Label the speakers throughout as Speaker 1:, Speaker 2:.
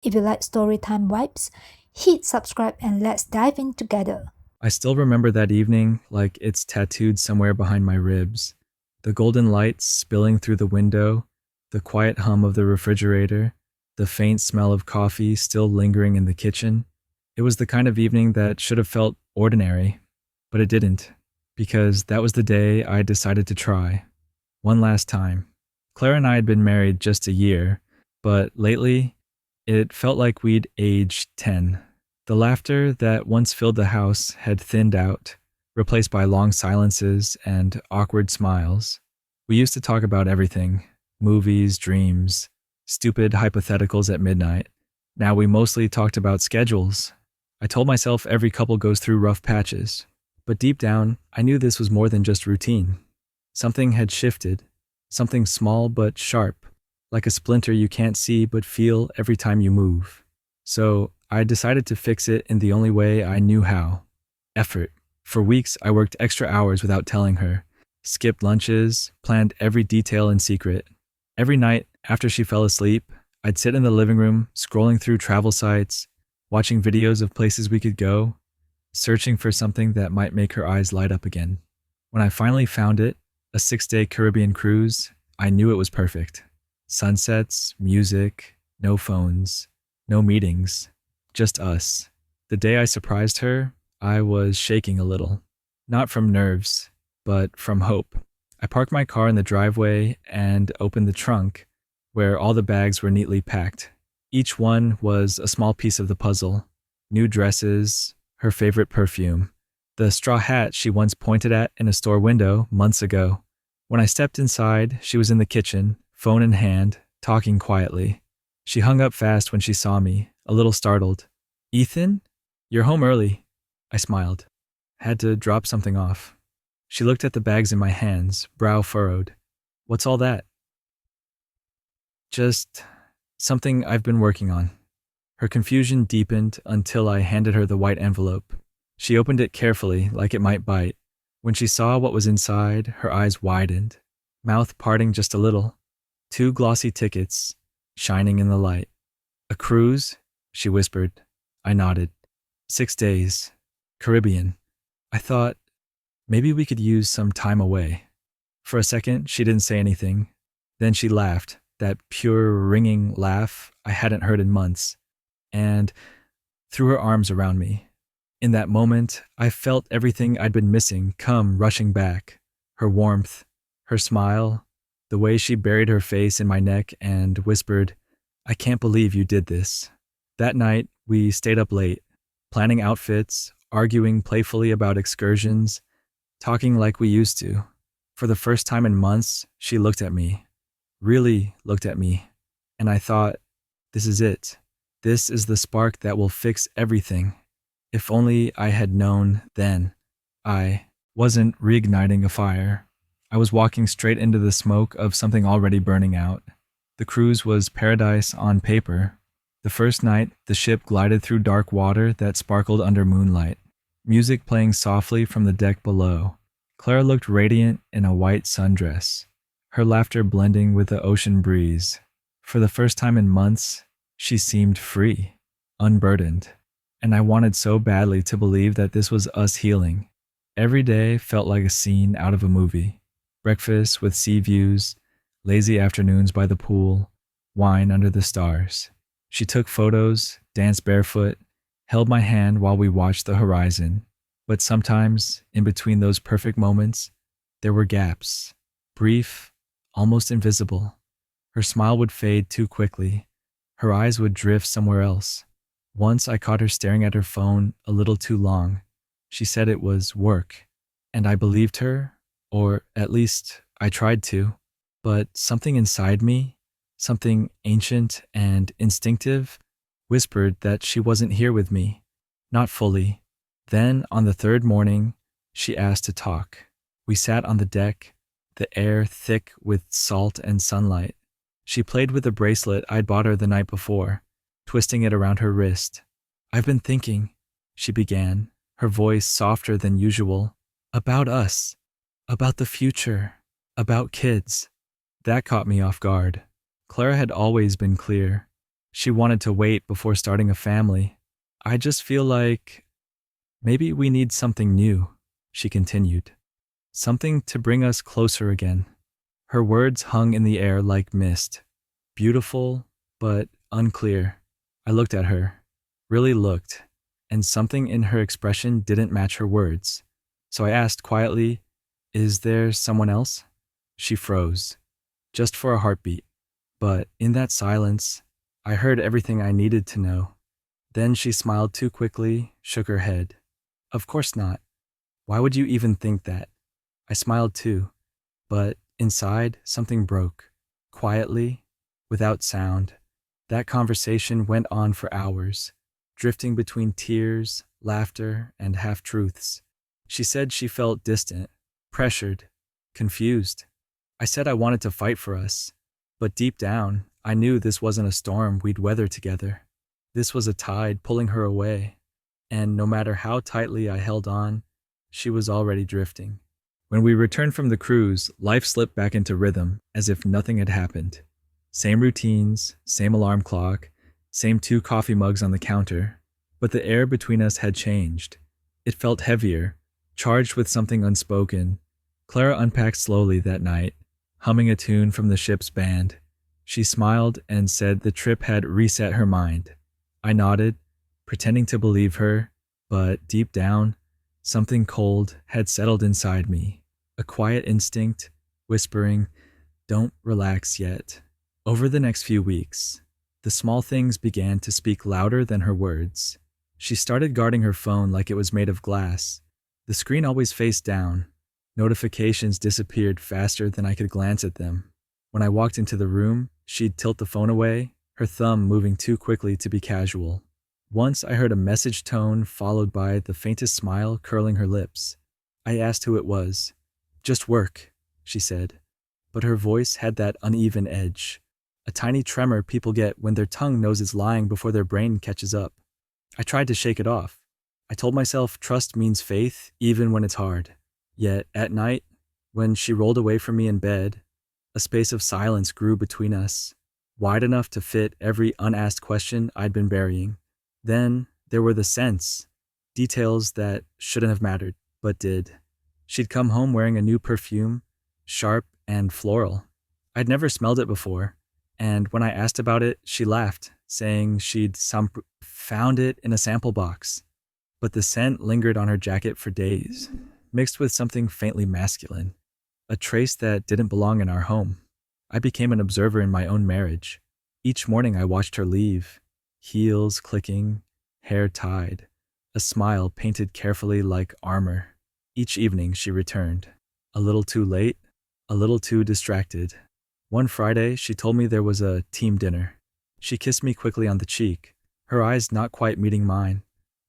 Speaker 1: If you like storytime vibes, hit subscribe and let's dive in together.
Speaker 2: I still remember that evening like it's tattooed somewhere behind my ribs. The golden lights spilling through the window, the quiet hum of the refrigerator, the faint smell of coffee still lingering in the kitchen. It was the kind of evening that should have felt ordinary, but it didn't, because that was the day I decided to try. One last time. Claire and I had been married just a year, but lately, it felt like we'd aged 10. The laughter that once filled the house had thinned out, replaced by long silences and awkward smiles. We used to talk about everything: movies, dreams, stupid hypotheticals at midnight. Now we mostly talked about schedules. I told myself every couple goes through rough patches, but deep down, I knew this was more than just routine. Something had shifted, something small but sharp, like a splinter you can't see but feel every time you move. So I decided to fix it in the only way I knew how: effort. For weeks, I worked extra hours without telling her, skipped lunches, planned every detail in secret. Every night, after she fell asleep, I'd sit in the living room, scrolling through travel sites, watching videos of places we could go, searching for something that might make her eyes light up again. When I finally found it, a 6-day Caribbean cruise, I knew it was perfect. Sunsets, music, no phones, no meetings, just us. The day I surprised her, I was shaking a little. Not from nerves, but from hope. I parked my car in the driveway and opened the trunk, where all the bags were neatly packed. Each one was a small piece of the puzzle: new dresses, her favorite perfume, the straw hat she once pointed at in a store window months ago. When I stepped inside, she was in the kitchen, phone in hand, talking quietly. She hung up fast when she saw me, a little startled. "Ethan? You're home early." I smiled. Had to drop something off. She looked at the bags in my hands, brow furrowed. "What's all that?" "Just something I've been working on." Her confusion deepened until I handed her the white envelope. She opened it carefully, like it might bite. When she saw what was inside, her eyes widened, mouth parting just a little. 2 glossy tickets, shining in the light. "A cruise?" she whispered. I nodded. 6 days. Caribbean. I thought, maybe we could use some time away. For a second, she didn't say anything. Then she laughed, that pure, ringing laugh I hadn't heard in months, and threw her arms around me. In that moment, I felt everything I'd been missing come rushing back. Her warmth, her smile, the way she buried her face in my neck and whispered, "I can't believe you did this." That night, we stayed up late, planning outfits, arguing playfully about excursions, talking like we used to. For the first time in months, she looked at me, really looked at me, and I thought, this is it. This is the spark that will fix everything. If only I had known then. I wasn't reigniting a fire. I was walking straight into the smoke of something already burning out. The cruise was paradise on paper. The first night, the ship glided through dark water that sparkled under moonlight, music playing softly from the deck below. Clara looked radiant in a white sundress, her laughter blending with the ocean breeze. For the first time in months, she seemed free, unburdened, and I wanted so badly to believe that this was us healing. Every day felt like a scene out of a movie: breakfast with sea views, lazy afternoons by the pool, wine under the stars. She took photos, danced barefoot, held my hand while we watched the horizon. But sometimes, in between those perfect moments, there were gaps, brief, almost invisible. Her smile would fade too quickly. Her eyes would drift somewhere else. Once I caught her staring at her phone a little too long. She said it was work, and I believed her, or at least I tried to. But something inside me, something ancient and instinctive, whispered that she wasn't here with me, not fully. Then, on the third morning, she asked to talk. We sat on the deck, the air thick with salt and sunlight. She played with the bracelet I'd bought her the night before, twisting it around her wrist. "I've been thinking," she began, her voice softer than usual, "about us, about the future, about kids." That caught me off guard. Clara had always been clear. She wanted to wait before starting a family. I just feel like maybe we need something new, she continued. Something to bring us closer again. Her words hung in the air like mist. Beautiful, but unclear. I looked at her, really looked, and something in her expression didn't match her words. So I asked quietly, "Is there someone else?" She froze, just for a heartbeat. But in that silence, I heard everything I needed to know. Then she smiled too quickly, shook her head. "Of course not. Why would you even think that?" I smiled too, but inside something broke. Quietly, without sound. That conversation went on for hours, drifting between tears, laughter, and half-truths. She said she felt distant, pressured, confused. I said I wanted to fight for us, but deep down, I knew this wasn't a storm we'd weather together. This was a tide pulling her away, and no matter how tightly I held on, she was already drifting. When we returned from the cruise, life slipped back into rhythm as if nothing had happened. Same routines, same alarm clock, same 2 coffee mugs on the counter, but the air between us had changed. It felt heavier, charged with something unspoken. Clara unpacked slowly that night, humming a tune from the ship's band. She smiled and said the trip had reset her mind. I nodded, pretending to believe her, but deep down, something cold had settled inside me. A quiet instinct, whispering, "Don't relax yet." Over the next few weeks, the small things began to speak louder than her words. She started guarding her phone like it was made of glass. The screen always faced down. Notifications disappeared faster than I could glance at them. When I walked into the room, she'd tilt the phone away, her thumb moving too quickly to be casual. Once I heard a message tone followed by the faintest smile curling her lips. I asked who it was. "Just work," she said, but her voice had that uneven edge. A tiny tremor people get when their tongue knows it's lying before their brain catches up. I tried to shake it off. I told myself trust means faith even when it's hard. Yet at night, when she rolled away from me in bed, a space of silence grew between us, wide enough to fit every unasked question I'd been burying. Then there were the scents, details that shouldn't have mattered, but did. She'd come home wearing a new perfume, sharp and floral. I'd never smelled it before, and when I asked about it, she laughed, saying she'd found it in a sample box. But the scent lingered on her jacket for days, mixed with something faintly masculine, a trace that didn't belong in our home. I became an observer in my own marriage. Each morning I watched her leave, heels clicking, hair tied, a smile painted carefully like armor. Each evening she returned, a little too late, a little too distracted. One Friday, she told me there was a team dinner. She kissed me quickly on the cheek, her eyes not quite meeting mine.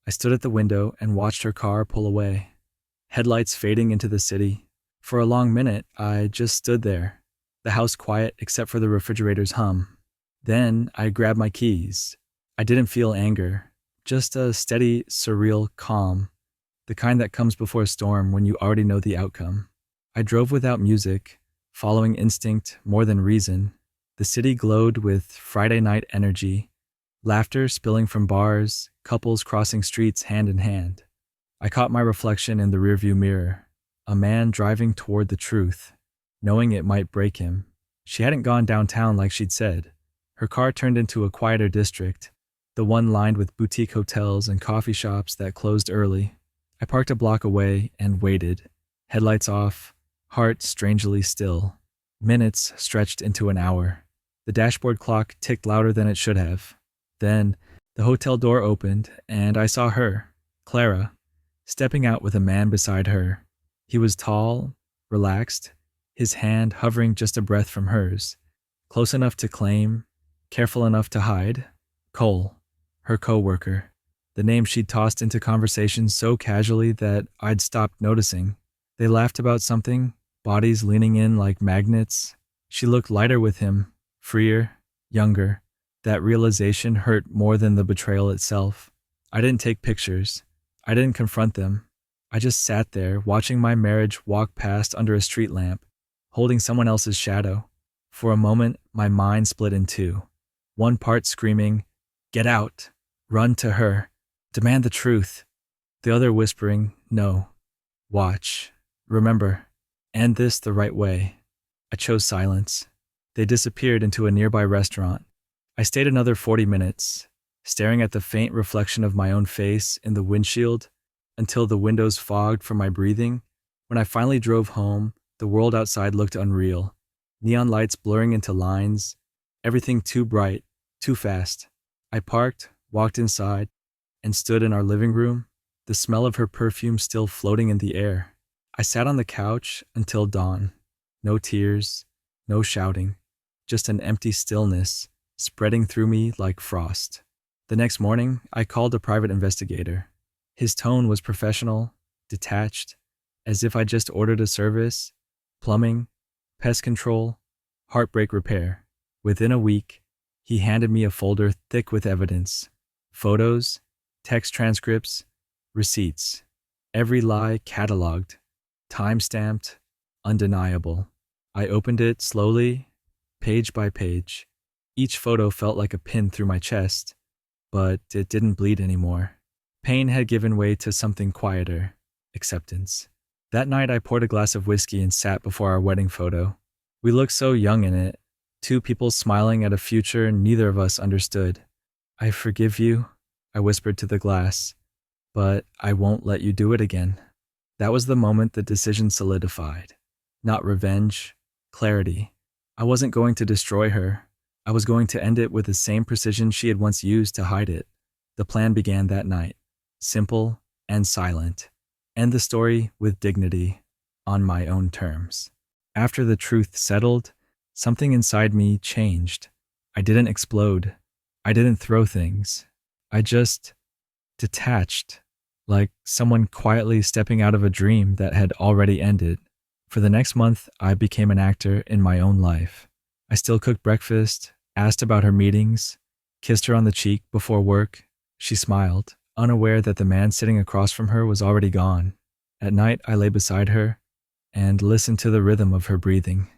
Speaker 2: I stood at the window and watched her car pull away, headlights fading into the city. For a long minute, I just stood there, the house quiet except for the refrigerator's hum. Then I grabbed my keys. I didn't feel anger, just a steady, surreal calm, the kind that comes before a storm when you already know the outcome. I drove without music, following instinct more than reason. The city glowed with Friday night energy, laughter spilling from bars, couples crossing streets hand in hand. I caught my reflection in the rearview mirror, a man driving toward the truth, knowing it might break him. She hadn't gone downtown like she'd said. Her car turned into a quieter district, the one lined with boutique hotels and coffee shops that closed early. I parked a block away and waited, headlights off, heart strangely still. Minutes stretched into an hour. The dashboard clock ticked louder than it should have. Then, the hotel door opened, and I saw her, Clara, stepping out with a man beside her. He was tall, relaxed, his hand hovering just a breath from hers, close enough to claim, careful enough to hide. Cole, her co-worker, the name she'd tossed into conversation so casually that I'd stopped noticing. They laughed about something, bodies leaning in like magnets. She looked lighter with him, freer, younger. That realization hurt more than the betrayal itself. I didn't take pictures. I didn't confront them. I just sat there, watching my marriage walk past under a street lamp, holding someone else's shadow. For a moment, my mind split in two. one part screaming, "Get out! Run to her! Demand the truth!" The other whispering, "No. Watch. Remember. End this the right way." I chose silence. They disappeared into a nearby restaurant. I stayed another 40 minutes, staring at the faint reflection of my own face in the windshield until the windows fogged from my breathing. When I finally drove home, the world outside looked unreal. Neon lights blurring into lines, everything too bright, too fast. I parked, walked inside, and stood in our living room, the smell of her perfume still floating in the air. I sat on the couch until dawn. No tears, no shouting, just an empty stillness spreading through me like frost. The next morning, I called a private investigator. His tone was professional, detached, as if I just ordered a service: plumbing, pest control, heartbreak repair. Within a week, he handed me a folder thick with evidence: photos, text transcripts, receipts. Every lie cataloged, time-stamped, undeniable. I opened it slowly, page by page. Each photo felt like a pin through my chest, but it didn't bleed anymore. Pain had given way to something quieter: acceptance. That night, I poured a glass of whiskey and sat before our wedding photo. We looked so young in it, two people smiling at a future neither of us understood. "I forgive you," I whispered to the glass, "but I won't let you do it again." That was the moment the decision solidified. Not revenge, clarity. I wasn't going to destroy her. I was going to end it with the same precision she had once used to hide it. The plan began that night, simple and silent. End the story with dignity, on my own terms. After the truth settled, something inside me changed. I didn't explode. I didn't throw things. I just detached, like someone quietly stepping out of a dream that had already ended. For the next month, I became an actor in my own life. I still cooked breakfast, asked about her meetings, kissed her on the cheek before work. She smiled, unaware that the man sitting across from her was already gone. At night, I lay beside her and listened to the rhythm of her breathing.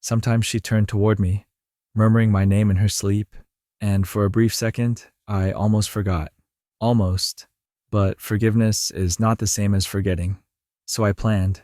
Speaker 2: Sometimes she turned toward me, murmuring my name in her sleep, and for a brief second, I almost forgot. Almost. But forgiveness is not the same as forgetting. So I planned,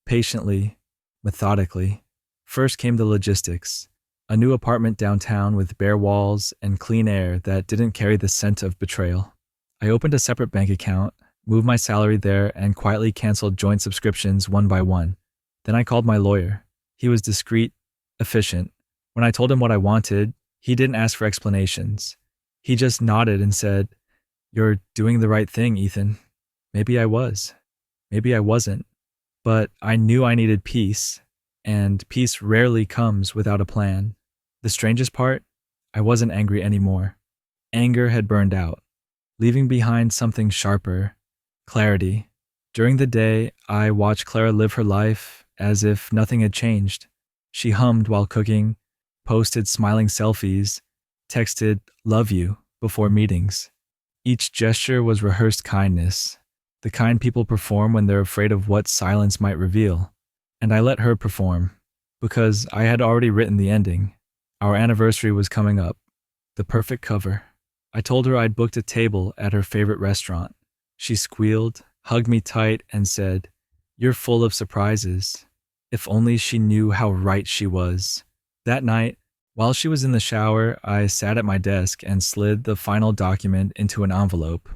Speaker 2: patiently, methodically. First came the logistics: a new apartment downtown with bare walls and clean air that didn't carry the scent of betrayal. I opened a separate bank account, moved my salary there, and quietly canceled joint subscriptions one by one. Then I called my lawyer. He was discreet, efficient. When I told him what I wanted, he didn't ask for explanations. He just nodded and said, "You're doing the right thing, Ethan." Maybe I was. Maybe I wasn't. But I knew I needed peace, and peace rarely comes without a plan. The strangest part? I wasn't angry anymore. Anger had burned out, leaving behind something sharper: clarity. During the day, I watched Clara live her life as if nothing had changed. She hummed while cooking, posted smiling selfies, texted "love you" before meetings. Each gesture was rehearsed kindness, the kind people perform when they're afraid of what silence might reveal. And I let her perform, because I had already written the ending. Our anniversary was coming up, the perfect cover. I told her I'd booked a table at her favorite restaurant. She squealed, hugged me tight, and said, "You're full of surprises." If only she knew how right she was. That night, while she was in the shower, I sat at my desk and slid the final document into an envelope.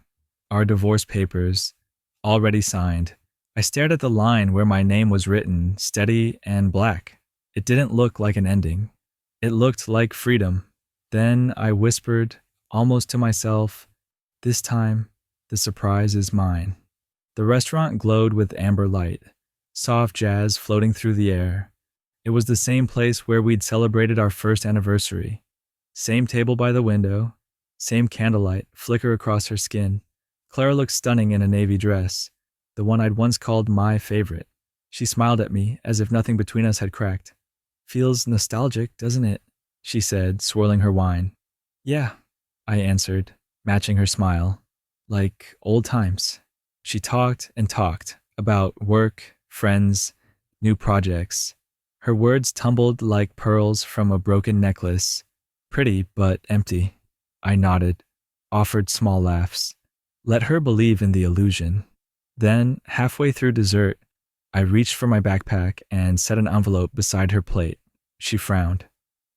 Speaker 2: Our divorce papers, already signed. I stared at the line where my name was written, steady and black. It didn't look like an ending. It looked like freedom. Then I whispered, almost to myself, "This time, the surprise is mine." The restaurant glowed with amber light, soft jazz floating through the air. It was the same place where we'd celebrated our first anniversary. Same table by the window, same candlelight flicker across her skin. Clara looked stunning in a navy dress, the one I'd once called my favorite. She smiled at me as if nothing between us had cracked. "Feels nostalgic, doesn't it?" she said, swirling her wine. "Yeah," I answered, matching her smile. "Like old times." She talked and talked about work, friends, new projects. Her words tumbled like pearls from a broken necklace, Pretty, but empty. I nodded, offered small laughs. Let her believe in the illusion. Then, halfway through dessert, I reached for my backpack and set an envelope beside her plate. She frowned.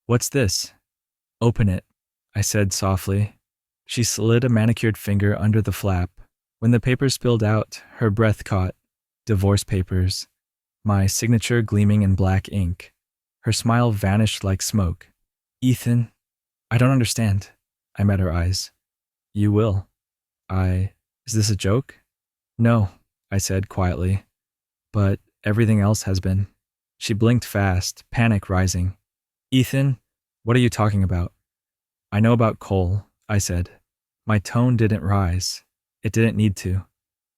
Speaker 2: What's this? Open it, I said softly. She slid a manicured finger under the flap. When the paper spilled out, her breath caught. Divorce papers. My signature gleaming in black ink. Her smile vanished like smoke. Ethan, I don't understand. I met her eyes. You will. Is this a joke? No, I said quietly. But everything else has been. She blinked fast, panic rising. Ethan, what are you talking about? I know about Cole, I said. My tone didn't rise. It didn't need to.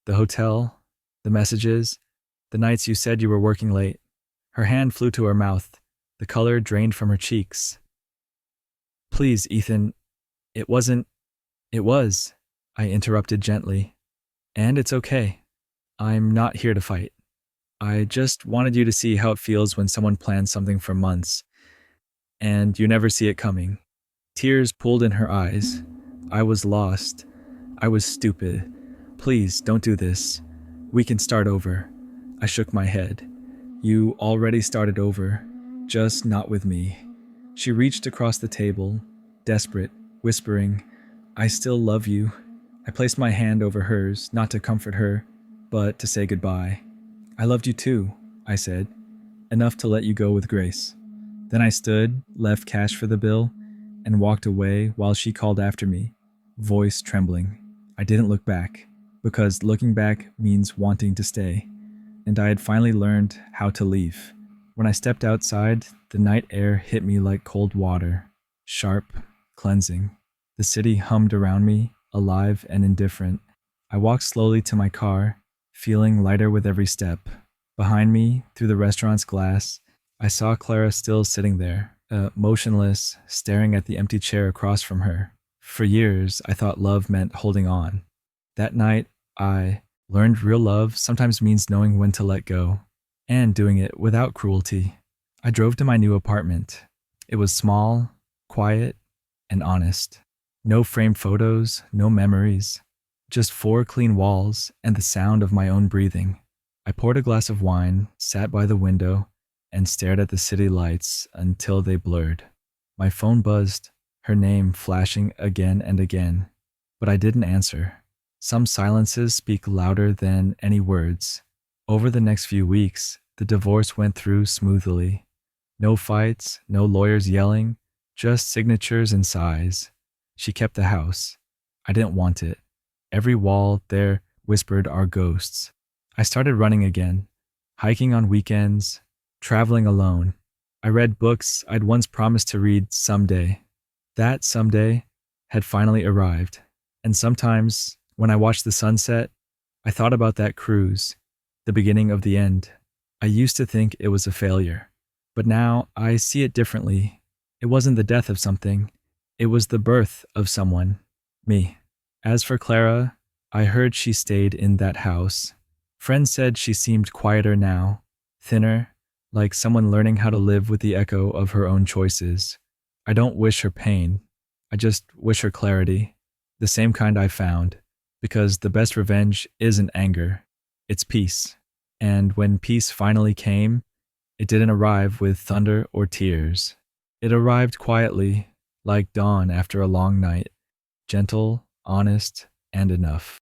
Speaker 2: The hotel, the messages, the nights you said you were working late. Her hand flew to her mouth. The color drained from her cheeks. Please, Ethan, it wasn't. It was, I interrupted gently. And it's okay. I'm not here to fight. I just wanted you to see how it feels when someone plans something for months, and you never see it coming. Tears pooled in her eyes. I was lost. I was stupid. Please, don't do this. We can start over. I shook my head. You already started over, just not with me. She reached across the table, desperate, whispering, I still love you. I placed my hand over hers, not to comfort her, but to say goodbye. I loved you too, I said, enough to let you go with grace. Then I stood, left cash for the bill, and walked away while she called after me, voice trembling. I didn't look back, because looking back means wanting to stay, and I had finally learned how to leave. When I stepped outside, the night air hit me like cold water, sharp, cleansing. The city hummed around me, alive and indifferent. I walked slowly to my car, feeling lighter with every step. Behind me, through the restaurant's glass, I saw Clara still sitting there, motionless, staring at the empty chair across from her. For years, I thought love meant holding on. That night, I learned real love sometimes means knowing when to let go, and doing it without cruelty. I drove to my new apartment. It was small, quiet, and honest. No framed photos, no memories. Just 4 clean walls and the sound of my own breathing. I poured a glass of wine, sat by the window, and stared at the city lights until they blurred. My phone buzzed, her name flashing again and again, but I didn't answer. Some silences speak louder than any words. Over the next few weeks, the divorce went through smoothly. No fights, no lawyers yelling, just signatures and sighs. She kept the house. I didn't want it. Every wall there whispered our ghosts. I started running again, hiking on weekends, traveling alone. I read books I'd once promised to read someday. That someday had finally arrived. And sometimes, when I watched the sunset, I thought about that cruise, the beginning of the end. I used to think it was a failure, but now I see it differently. It wasn't the death of something. It was the birth of someone, me. As for Clara, I heard she stayed in that house. Friends said she seemed quieter now, thinner, like someone learning how to live with the echo of her own choices. I don't wish her pain. I just wish her clarity, the same kind I found, because the best revenge isn't anger, it's peace. And when peace finally came, it didn't arrive with thunder or tears. It arrived quietly, like dawn after a long night, gentle, honest, and enough.